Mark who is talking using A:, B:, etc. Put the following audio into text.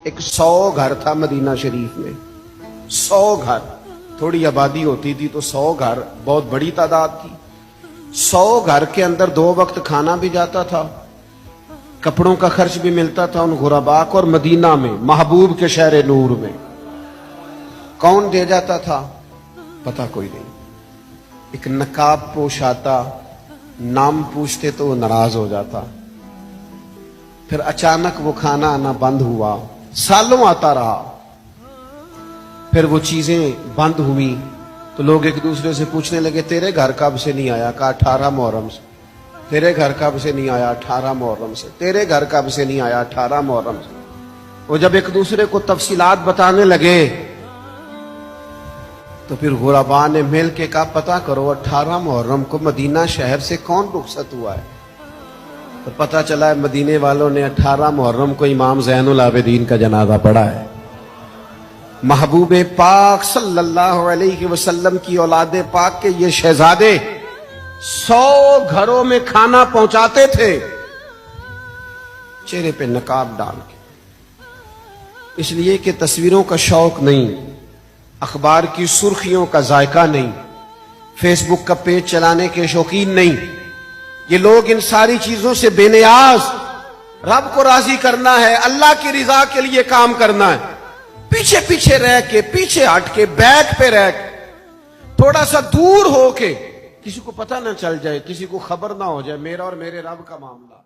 A: ایک 100 گھر تھا مدینہ شریف میں، 100 گھر، تھوڑی آبادی ہوتی تھی تو 100 گھر بہت بڑی تعداد تھی۔ 100 گھر کے اندر 2 وقت کھانا بھی جاتا تھا، کپڑوں کا خرچ بھی ملتا تھا ان غرباء کو، اور مدینہ میں محبوب کے شہر نور میں کون دے جاتا تھا پتہ کوئی نہیں۔ ایک نقاب پوش آتا، نام پوچھتے تو وہ ناراض ہو جاتا، پھر اچانک وہ کھانا آنا بند ہوا، سالوں آتا رہا، پھر وہ چیزیں بند ہوئی تو لوگ ایک دوسرے سے پوچھنے لگے تیرے گھر کب سے نہیں آیا؟ کہا 18 محرم سے۔ تیرے گھر کب سے نہیں آیا؟ 18 محرم سے۔ تیرے گھر کب سے نہیں آیا؟ 18 محرم سے۔ وہ جب ایک دوسرے کو تفصیلات بتانے لگے تو پھر غرباء نے مل کے کہا پتہ کرو 18 محرم کو مدینہ شہر سے کون رخصت ہوا ہے؟ تو پتہ چلا ہے مدینے والوں نے 18 محرم کو امام زین العابدین کا جنازہ پڑھا ہے۔ محبوب پاک صلی اللہ علیہ وسلم کی اولاد پاک کے یہ شہزادے 100 گھروں میں کھانا پہنچاتے تھے چہرے پہ نقاب ڈال کے، اس لیے کہ تصویروں کا شوق نہیں، اخبار کی سرخیوں کا ذائقہ نہیں، فیس بک کا پیج چلانے کے شوقین نہیں۔ یہ لوگ ان ساری چیزوں سے بے نیاز، رب کو راضی کرنا ہے، اللہ کی رضا کے لیے کام کرنا ہے، پیچھے پیچھے رہ کے، پیچھے ہٹ کے، بیک پہ رہ کے، تھوڑا سا دور ہو کے، کسی کو پتہ نہ چل جائے، کسی کو خبر نہ ہو جائے، میرا اور میرے رب کا معاملہ۔